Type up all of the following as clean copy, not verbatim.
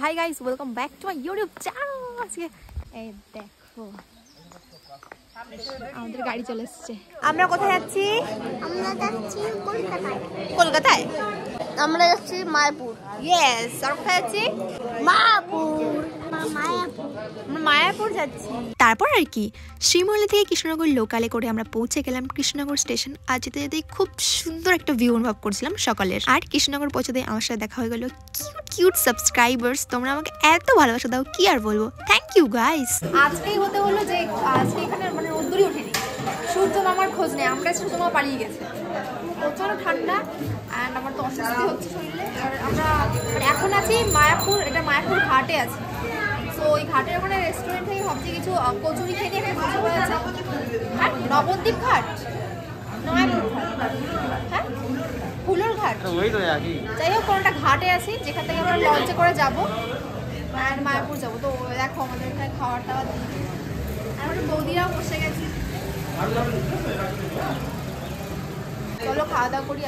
Hi guys, welcome back to my YouTube channel. আজকে এই দেখো আমাদের গাড়ি চলে এসেছে। আমরা কোথায় যাচ্ছি? আমরা যাচ্ছি কলকাতায়। কলকাতায়? আমরা যাচ্ছি মায়াপুর। ইয়েস। আর কোথায় যাচ্ছি? মায়াপুর। মায়াপুর যাচ্ছি। তারপর আর কি শ্রীমঙ্গল থেকে কৃষ্ণনগর লোকালে করে আমরা পৌঁছে গেলাম কৃষ্ণনগর স্টেশন। আর যেতে যেতে খুব সুন্দর একটা ভিউ অনুভব করছিলাম সকালের। আর কৃষ্ণনগর পৌঁছাতে আমার সাথে দেখা হয়ে গেল কিউট কিউট সাবস্ক্রাইবার্স। তোমরা আমাকে এত ভালোবাসা দাও, কি আর বলবো। Thank you guys. আজকেই হতে হলো যে আজকে এখানে মানে রোদ্দুরই ওঠেনি, সূর্য মামার খোঁজ নেই। আমরা সূর্য মামা পালিয়ে গেছে। প্রচন্ড ঠান্ডা অ্যান্ড আমার তো অস্বস্তি হচ্ছে শরীরে। আর আমরা মানে এখন আছি মায়াপুর, এটা মায়াপুর ঘাটে আছি। তো ওই ঘাটের ওখানে রেস্টুরেন্ট থেকে ভাবছি কিছু কচুরি খেয়ে এখানে বসে পড়ে আছে। আর নবদ্বীপ ঘাট, মায়াপুর ঘাট, হ্যাঁ ফুলোর ঘাট, যাই হোক কোনোটা ঘাটে আছি যেখান থেকে আমরা লঞ্চে করে যাবো আর মায়াপুর যাবো। তো দেখো আমাদের এখানে খাওয়ার দাওয়ার আমাদের বৌদিরাও বসে গেছে। চলো খাওয়া দাওয়া করি।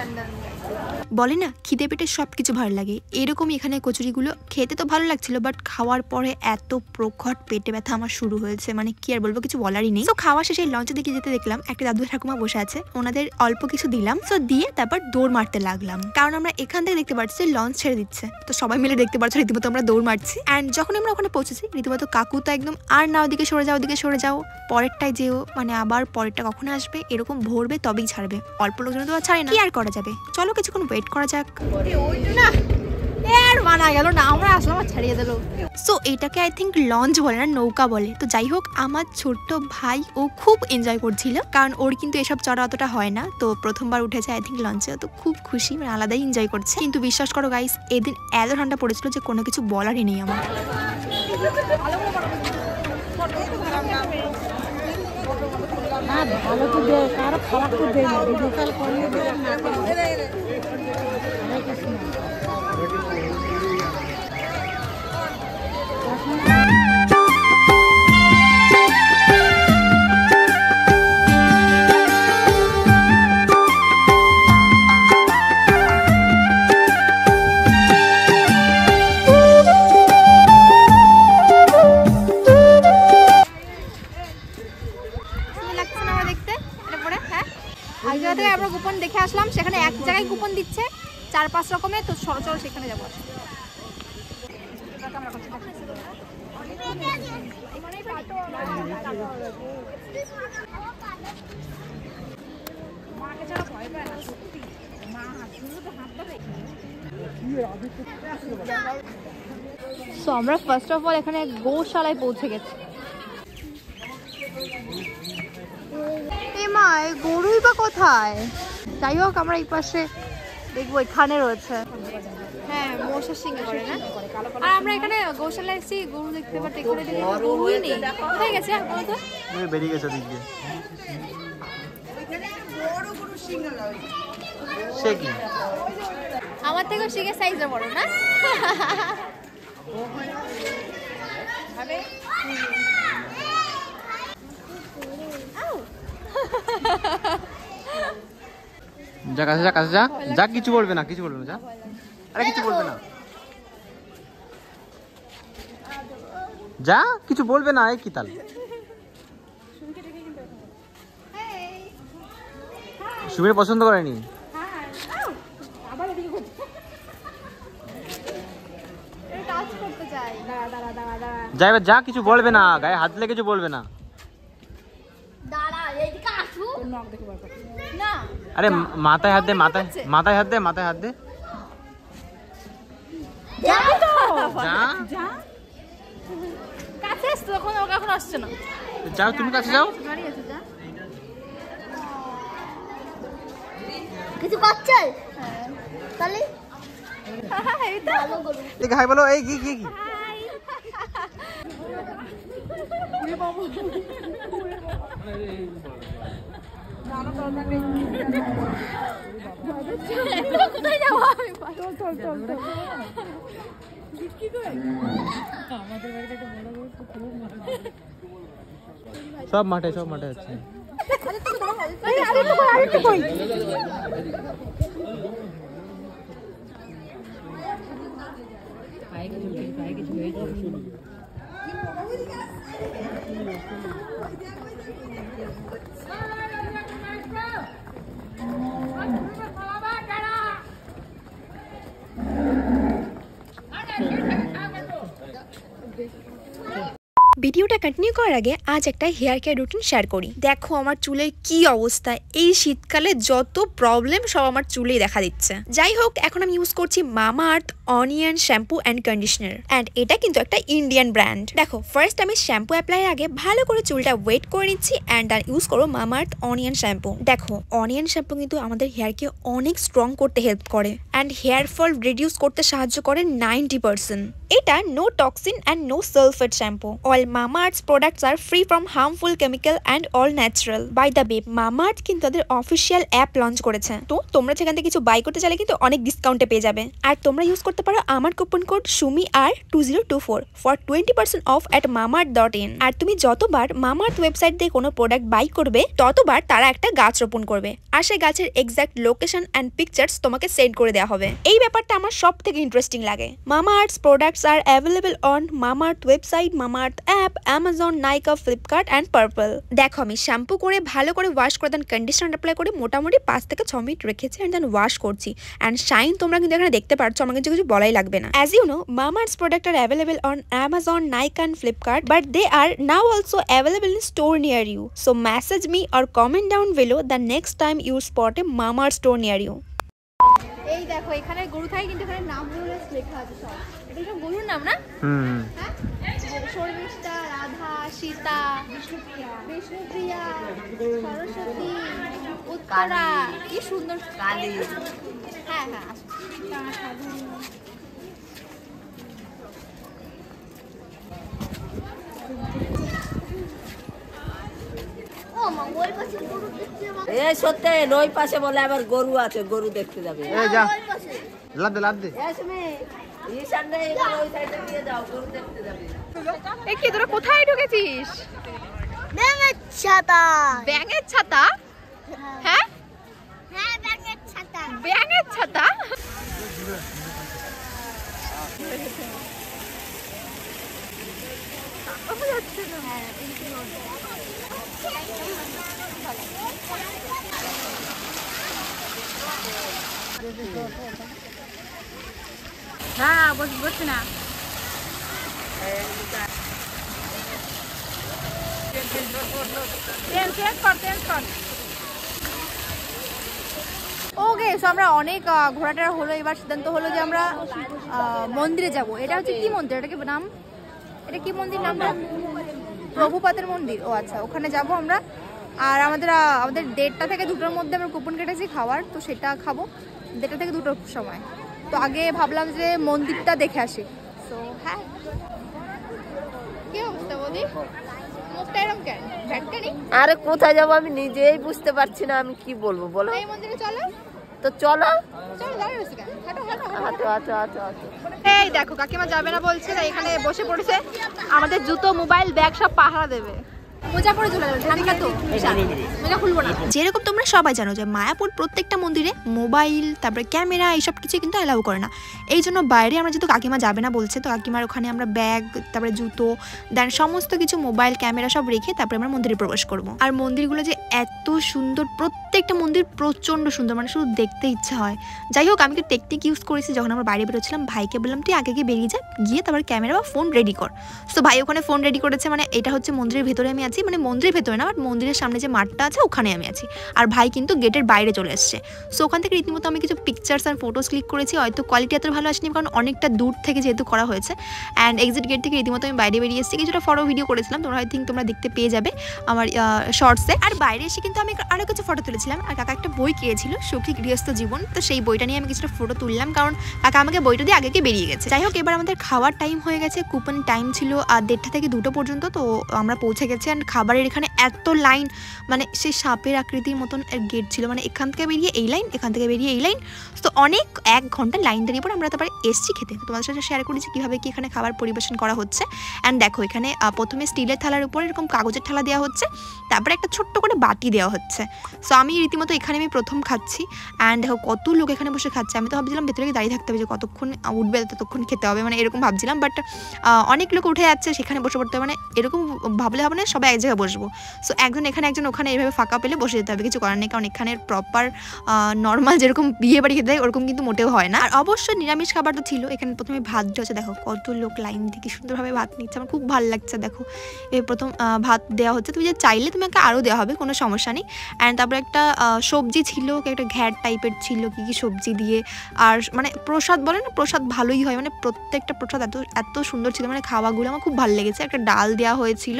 বলে না খিদে পেটে সবকিছু ভালো লাগে, এরকমই এখানে কচুরিগুলো খেতে তো ভালো লাগছিল, বাট খাওয়ার পরে এত প্রখর পেটে ব্যথা আমার শুরু হয়েছে, মানে কি আর বলবো, কিছু বলারই নেই। তো খাওয়া শেষে লঞ্চে দিকে যেতে দেখলাম একটা দাদু ঠাকুমা বসে আছে, ওনাদের অল্প কিছু দিলাম। তো দিয়ে তারপর দৌড় মারতে লাগলাম, কারণ আমরা এখান থেকে দেখতে পাচ্ছি লঞ্চ ছেড়ে দিচ্ছে। তো সবাই মিলে দেখতে পাচ্ছি রীতিমতো আমরা দৌড় মারছি। অ্যান্ড যখন আমরা ওখানে পৌঁছেছি রীতিমতো কাকু তো একদম আর না ওদিকে সরে যাও, ওদিকে সরে যাও, পরেরটাই যেও, মানে আবার পরেরটা কখন আসবে এরকম ভরবে তবেই ছাড়বে, অল্প লোকজন তো আর ছাড়ে না, কি আর করা যাবে। চলো কিছুক্ষণ ওয়েট করা যাক। মানা গেল না, আমরা আসলাম আর ছাড়িয়ে দিল। সো এটাকে আই থিঙ্ক লঞ্চ বলে না, নৌকা বলে। তো যাই হোক আমার ছোট্ট ভাই ও খুব এনজয় করছিল, কারণ ওর কিন্তু এসব চড়া অতটা হয় না, তো প্রথমবার উঠেছে আই থিঙ্ক লঞ্চে। তো খুব খুশি, মানে আলাদাই এনজয় করছে। কিন্তু বিশ্বাস করো গাইস, এদিন এত ঠান্ডা পড়েছিল যে কোনো কিছু বলারই নেই আমার। ভালো তো দেয়, কারো খারাপ তো দেয় না, ভিডিও কল করলে না করলে। আমরা কুপন দেখে আসলাম, সেখানে এক জায়গায় কুপন দিচ্ছে 4-5 রকমের। তো চলো সেখানে যাবো। সো আমরা ফার্স্ট অফ অল এখানে গোশালায় পৌঁছে গেছি। মা এই গরুই বা কোথায়? যাই হোক আমরা এই পাশে দেখবো, এখানে রয়েছে। হ্যাঁ মোষের সিং করে না। আর আমরা এখানে গোশালায় এসেছি, গরু দেখতে পাচ্ছি, এখানে গরুই নেই। কোথায় গেছে আর বলো তো? বেরিয়ে গেছে দিক দিয়ে। সে কি আমার থেকেও সিংহের সাইজটা বড় না? যা কাছে যা, কাছে যা, যা, কিছু বলবে না, কিছু বলবে না, যা, আরে কিছু বলবে না, যা, কিছু বলবে না। এই কি তাল, সুমির পছন্দ করেনি। যা এবার যা, কিছু বলবে না, গায়ে হাত দিলে কিছু বলবে না। আরে মাথায় হাত দে, মাথায় হাত দে, মাথায় হাত দে। যাও তুমি কাছে যাও। কিছু করছে তাহলে হাই বলো। এই কি কি কি কোথায় যাবো আমি? সব মাঠে আছে। ভিডিওটা কন্টিনিউ করার আগে আজ একটা হেয়ার কেয়ার রুটিন শেয়ার করি। দেখো আমার চুলের কি অবস্থা, এই শীতকালে যত প্রবলেম সব আমার চুলেই দেখা দিচ্ছে। যাই হোক, এখন আমি ইউজ করছি Mamaearth onion shampoo and conditioner, and এটা কিন্তু একটা ইন্ডিয়ান ব্র্যান্ড। দেখো ফার্স্ট আমি শ্যাম্পু অ্যাপ্লাইয়ের আগে ভালো করে চুলটা ওয়েট করে নিচ্ছি অ্যান্ড আর ইউজ করবো মামা আর্থ অনিয়ন শ্যাম্পু। দেখো অনিয়ন শ্যাম্পু কিন্তু আমাদের হেয়ারকে অনেক স্ট্রং করতে হেল্প করে অ্যান্ড হেয়ার ফল রিডিউস করতে সাহায্য করে 90%। এটা no toxin and no sulphate shampoo. All Mamaearth's products are free from harmful chemical and all natural. By the way, মামা আর্থ কিন্তু তাদের অফিসিয়াল অ্যাপ লঞ্চ করেছে, তো তোমরা সেখান থেকে কিছু বাই করতে চাইলে কিন্তু অনেক ডিসকাউন্টে পেয়ে যাবে। আর তোমরা ইউজ করতে পারো আমার coupon code SUMIR2024 for 20% of at mamaearth.in। আর তুমি যতবার মামা আর্থ ওয়েবসাইট দিয়ে কোনো প্রোডাক্ট বাই করবে ততবার তারা একটা গাছ রোপণ করবে, আর সেই গাছের এক্সাক্ট লোকেশন অ্যান্ড পিকচার্স তোমাকে সেন্ড করে দেওয়া হবে। এই ব্যাপারটা আমার সব থেকে ইন্টারেস্টিং লাগে। Mamaearth's products are available on Mamaearth website, Mamaearth app, Amazon, Nykaa, Flipkart and Purple. দেখো আমি শ্যাম্পু করে ভালো করে ওয়াশ করে দেন কন্ডিশনার অ্যাপ্লাই করে মোটামুটি 5 থেকে 6 মিনিট রেখেছি অ্যান্ড দেন ওয়াশ করছি। অ্যান্ড শাইন তোমরা কিন্তু এখানে দেখতে পাচ্ছ, আমার কিন্তু কিছু বলাই লাগবে না। As you know, Mamaearth's product are available on Amazon, Nykaa and Flipkart, but they are now also available in store near you. So message me or comment down below the next time you spot a Mamaearth store near you. এই দেখো এখানে গরু থাকে, কিন্তু এখানে নামগুলো লেখা আছে সব। এটা সব গরুর নাম না? হ্যাঁ, শর্মিষ্ঠা, রাধা, সীতা, বিষ্ণুপ্রিয়া, সরস্বতী, উত্তরা, কি সুন্দর কালী। হ্যাঁ হ্যাঁ, ও মা, ওই পাশে গরু দেখতে পাবো। এই সত্যি নই পাশে বলে আবার গরু আছে, গরু দেখতে যাবে। এই যা ওই পাশে লাদ দে এই সামনে ওই সাইডে দিয়ে যাও, গরু দেখতে যাবে। এই কি তোরা কোথায় ঢুকেছিস? ব্যাঙের ছাতা। ব্যাঙের ছাতা? হ্যাঁ হ্যাঁ, ব্যাঙের ছাতা। ব্যাঙের ছাতা। না বসছে না। ওকে, সো আমরা অনেক ঘোরাটা হলো, এবার সিদ্ধান্ত হলো যে আমরা মন্দিরে যাব। এটা হচ্ছে কি মন্দির? এটা কি নাম? এটা কি মন্দির নামটা? প্রভুপাদের মন্দির। ও আচ্ছা, ওখানে যাব আমরা। আর আমাদের 1:30 থেকে 2টোর মধ্যে আমরা কুপন কেটেছি খাওয়ার, তো সেটা খাবো 1:30 থেকে 2টোর সময়। তো আগে ভাবলাম যে মন্দিরটা দেখে আসি। তো হ্যাঁ, কি অবস্থা বলি? মুখটা এরকম কেন? ভ্যাটকানি? আরে কোথায় যাবো আমি নিজেই বুঝতে পারছি না, আমি কি বলবো বলো। এই মন্দিরে চলো। তো চলো। চলো, দাঁড়িয়ে রয়েছে কেন? হাঁটো হাঁটো হাঁটো। আচ্ছা আচ্ছা আচ্ছা আচ্ছা। এই দেখো কাকিমা যাবে না বলছে, তাই এখানে বসে পড়েছে। আমাদের জুতো, মোবাইল, ব্যাগ সব পাহারা দেবে। মোজা পরে চলে যাবে, ঠান্ডা তো। মোজা খুলবো না। যেরকম তোমরা সবাই জানো যে মায়াপুর প্রত্যেকটা মন্দিরে মোবাইল, তারপরে ক্যামেরা, এইসব কিছু কিন্তু অ্যালাউ করে না। এই জন্য বাইরে আমরা যেহেতু কাকিমা যাবে না বলছে, তো কাকিমার ওখানে আমরা ব্যাগ, তারপরে জুতো, দেন সমস্ত কিছু মোবাইল, ক্যামেরা সব রেখে তারপরে আমরা মন্দিরে প্রবেশ করব। আর মন্দিরগুলো যে এত সুন্দর, প্রত্যেকটা মন্দির প্রচণ্ড সুন্দর, মানে শুধু দেখতে ইচ্ছা হয়। যাই হোক, আমি তো টেকনিক ইউজ করেছি যখন আমরা বাইরে বেরোচ্ছিলাম। ভাইকে বললাম তুই আগে গিয়ে বেরিয়ে যা, গিয়ে তারপর ক্যামেরা বা ফোন রেডি কর। সো ভাই ওখানে ফোন রেডি করেছে। মানে এটা হচ্ছে মন্দিরের ভেতরে আমি আছি, মানে মন্দিরের ভেতরে না, বাট মন্দিরের সামনে যে মাঠটা আছে ওখানে আমি আছি। আর ভাই কিন্তু গেটের বাইরে চলে এসছে। সো ওখান থেকে রীতিমতো আমি কিছু পিকচার্স আর ফটোস ক্লিক করেছি। হয়তো কোয়ালিটি এত ভালো আসেনি, কারণ অনেকটা দূর থেকে যেহেতু করা হয়েছে। অ্যান্ড এক্সিট গেট থেকে রীতিমতো আমি বাইরে বেরিয়ে এসেছি। কিছুটা ফটো ভিডিও করেছিলাম, তোমরা আই থিঙ্ক তোমরা দেখতে পেয়ে যাবে আমার শর্টসে। আর বাইরে এসে কিন্তু আমি আরও কিছু ফটো তুলেছিলাম। আর কাকা একটা বই কিনেছিল, সুখী গৃহস্থ জীবন, তো সেই বইটা নিয়ে আমি কিছুটা ফটো তুললাম, কারণ কাকা আমাকে বইটা দিয়ে আগে বেরিয়ে গেছে। যাই হোক, এবার আমাদের খাওয়ার টাইম হয়ে গেছে। কুপন টাইম ছিল 1:30 থেকে 2টো পর্যন্ত, তো আমরা পৌঁছে গেছি। অ্যান্ড খাবারের এখানে এত লাইন, মানে সেই সাপের আকৃতির মতন গেট ছিল, মানে এখান থেকে বেরিয়ে এই লাইন, এখান থেকে বেরিয়ে এই লাইন। তো অনেক 1 ঘন্টা লাইন দাঁড়িয়ে পর আমরা তারপরে এসছি খেতে। তোমাদের সাথে শেয়ার করেছি কীভাবে কি এখানে খাবার পরিবেশন করা হচ্ছে। অ্যান্ড দেখো এখানে প্রথমে স্টিলের থালার উপর এরকম কাগজের থালা দেওয়া হচ্ছে, তারপরে একটা ছোট্ট করে বাটি দেওয়া হচ্ছে। সো আমি রীতিমতো এখানে আমি প্রথম খাচ্ছি। অ্যান্ড দেখো কত লোক এখানে বসে খাচ্ছে। আমি তো ভাবছিলাম ভেতরে দাঁড়িয়ে থাকতে হবে, যে কতক্ষণ উঠবে ততক্ষণ খেতে হবে, মানে এরকম ভাবছিলাম। বাট অনেক লোক উঠে যাচ্ছে, সেখানে বসে পড়তে হবে, মানে এরকম ভাবলে হবে না সবাই এক জায়গায় বসবো। সো একজন এখানে একজন ওখানে এইভাবে ফাঁকা পেলে বসে যেতে হবে, কিছু করার নেই। কারণ এখানের প্রপার নর্মাল যেরকম বিয়ে বাড়ি খেতে হয় ওরকম কিন্তু মোটেও হয় না। আর অবশ্যই নিরামিষ খাবার তো ছিল। এখানে প্রথমে ভাত দেওয়া হচ্ছে, দেখো কত লোক লাইন থেকে সুন্দরভাবে ভাত নিচ্ছে, আমার খুব ভালো লাগছে। দেখো এই প্রথম ভাত দেওয়া হচ্ছে, তুমি যে চাইলে তোমাকে আরও দেওয়া হবে, কোনো সমস্যা নেই। অ্যান্ড তারপরে একটা সবজি ছিল, একটা ঘ্যাট টাইপের ছিল, কী কী সবজি দিয়ে। আর মানে প্রসাদ বলে না, প্রসাদ ভালোই হয়, মানে প্রত্যেকটা প্রসাদ এত এত সুন্দর ছিল, মানে খাওয়াগুলো আমার খুব ভালো লেগেছে। একটা ডাল দেওয়া হয়েছিল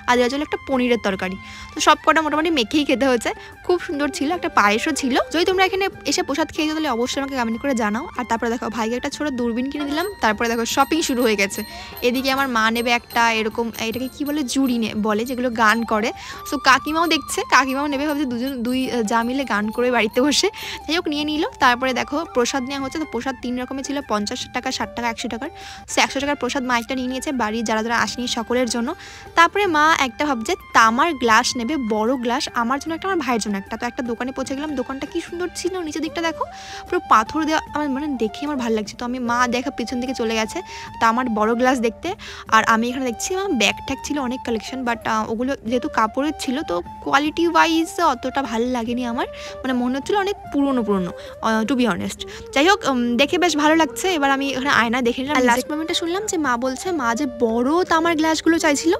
আর দেওয়া ছিল একটা পনিরের তরকারি। তো সব কটা মোটামুটি মেখেই খেতে হয়েছে, খুব সুন্দর ছিল। একটা পায়েসও ছিল। যদি তোমরা এখানে এসে প্রসাদ খেয়ে তাহলে অবশ্যই আমাকে কমেন্ট করে জানাও। আর তারপরে দেখো ভাইকে একটা ছোটো দূরবীন কিনে দিলাম। তারপরে দেখো শপিং শুরু হয়ে গেছে। এদিকে আমার মা নেবে একটা এরকম, এটাকে কি বলে, জুড়ি বলে, যেগুলো গান করে। সো কাকিমাও দেখছে, কাকিমাও নেবে, ভাবছে দুই যা মিলে গান করে বাড়িতে বসে। যাই হোক নিয়ে নিল। তারপরে দেখো প্রসাদ নেওয়া হচ্ছে। তো প্রসাদ 3 রকমের ছিল, 50 টাকা, 60 টাকা, 100 টাকার। সো 100 টাকার প্রসাদ মা একটা নিয়ে নিয়েছে বাড়ির যারা যারা আসেনি সকলের জন্য। তারপরে মা একটা ভাবছে তামার গ্লাস নেবে, বড় গ্লাস, আমার জন্য একটা, আমার ভাইয়ের জন্য একটা। তো একটা দোকানে পৌঁছে গেলাম। দোকানটা কি সুন্দর ছিল, নিচের দিকটা দেখো পুরো পাথর দেওয়া, আমার মানে দেখে আমার ভালো লাগছে। তো আমি মা দেখা পিছন দিকে চলে গেছে তামার বড় গ্লাস দেখতে। আর আমি এখানে দেখছি ব্যাগ ট্যাগ ছিল অনেক কালেকশন, বাট ওগুলো যেহেতু কাপড়ের ছিল তো কোয়ালিটি ওয়াইজ অতটা ভালো লাগেনি আমার, মানে মনে হচ্ছিলো অনেক পুরনো টু বি অনেস্ট। যাই হোক দেখে বেশ ভালো লাগছে। এবার আমি এখানে আয়না দেখে নিলাম। লাস্ট মোমেন্টে শুনলাম যে মা বলছে মা যে বড় তামার গ্লাসগুলো চাইছিল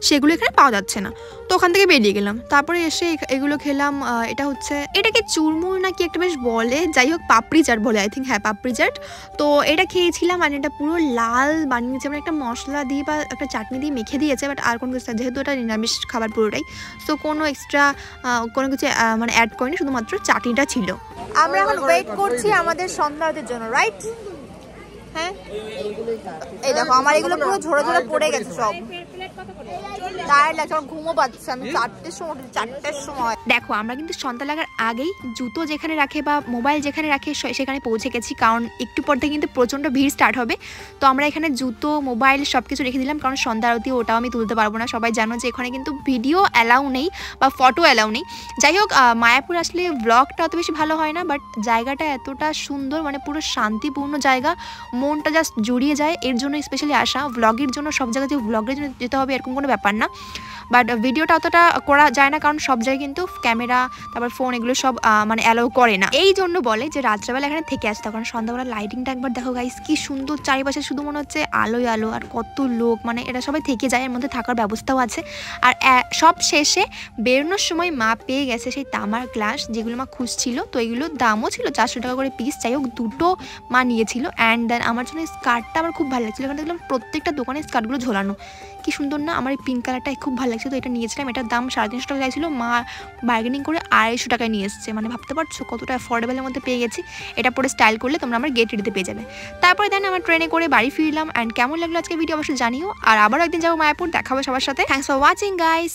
সেগুলো এখানে পাওয়া যাচ্ছে না। তো ওখান থেকে বেরিয়ে গেলাম। তারপরে এসে এগুলো খেলাম। এটা হচ্ছে, এটাকে চুরমুর নাকি একটা বেশ বলে, যাই হোক পাপড়ি চাট বলে, আই থিঙ্ক, হ্যাঁ পাপড়ি চাট। তো এটা খেয়েছিলাম। আর এটা পুরো লাল বানিয়েছে, মানে একটা মশলা দিয়ে বা একটা চাটনি দিয়ে মেখে দিয়েছে। বাট আর কোনো কিছু, যেহেতু এটা নিরামিষ খাবার পুরোটাই, সো কোনো এক্সট্রা কোনো কিছু মানে অ্যাড করিনি, শুধুমাত্র চাটনিটা ছিল। আমরা এখন ওয়েট করছি আমাদের সন্ধ্যার জন্য, রাইট? হ্যাঁ, এই দেখো আমার এগুলো পুরো ঝরে ঝরে পড়ে গেছে সব। টায়ার্ড লাগছে, আমার ঘুমও পাচ্ছে। আমি 4টের সময় দেখো আমরা কিন্তু সন্ধ্যা লাগার আগেই জুতো যেখানে রাখে বা মোবাইল যেখানে রাখে সেখানে পৌঁছে গেছি, কারণ একটু পর থেকে কিন্তু প্রচণ্ড ভিড় স্টার্ট হবে। তো আমরা এখানে জুতো মোবাইল সব কিছু রেখে দিলাম, কারণ সন্ধ্যা আরতি ওটাও আমি তুলতে পারবো না। সবাই জানো যে এখানে কিন্তু ভিডিও অ্যালাউ নেই বা ফটো অ্যালাউ নেই। যাই হোক মায়াপুর আসলে ব্লগটা অত বেশি ভালো হয় না, বাট জায়গাটা এতটা সুন্দর, মানে পুরো শান্তিপূর্ণ জায়গা, মনটা জাস্ট জুড়িয়ে যায়। এর জন্য স্পেশালি আসা, ব্লগের জন্য সব জায়গায় যে ব্লগের জন্য যেতে হবে এরকম কোনো ব্যাপার না। বাট ভিডিওটা অতটা করা যায় না, কারণ সব জায়গায় কিন্তু ক্যামেরা তারপর ফোন এগুলো সব মানে অ্যালাউ করে না। এই জন্য বলে যে রাত্রেবেলা এখানে থেকে আসতে। কারণ সন্ধ্যাবেলা লাইটিংটা একবার দেখো গাইস, কি সুন্দর, চারিপাশে শুধু মনে হচ্ছে আলোয় আলো, আর কত লোক, মানে এরা সবাই থেকে যায়, এর মধ্যে থাকার ব্যবস্থাও আছে। আর সব শেষে বেরোনোর সময় মা পেয়ে গেছে সেই তামার গ্লাস, যেগুলো মা খুঁজছিল। তো এগুলোর দামও ছিল 400 টাকা করে পিস। যাই হোক দুটো মা নিয়েছিল। অ্যান্ড দেন আমার জন্য স্কার্টটা আমার খুব ভালো লাগছিলো। এখানে দেখলাম প্রত্যেকটা দোকানে স্কার্টগুলো ঝোলানো, কি সুন্দর না, আমার এই পিঙ্ক কালারটা খুব ভালো লাগছে। তো এটা নিয়েছিলাম। এটার দাম 350 টাকা চাইছিল, মা বার্গেনিং করে 250 টাকায় নিয়ে এসেছে। মানে ভাবতে পারছো কতটা অ্যাফোর্ডেবলের মধ্যে পেয়ে গেছি। এটা পরে স্টাইল করলে তোমরা আমার গেট রেডিতে পেয়ে যাবে। তারপরে দেন আমার ট্রেনে করে বাড়ি ফিরলাম। অ্যান্ড কেমন লাগলো আজকে ভিডিও অবশ্যই জানিও। আর আবারও একদিন যাবো মায়াপুর, দেখা হবে সবার সাথে। Thanks for watching guys.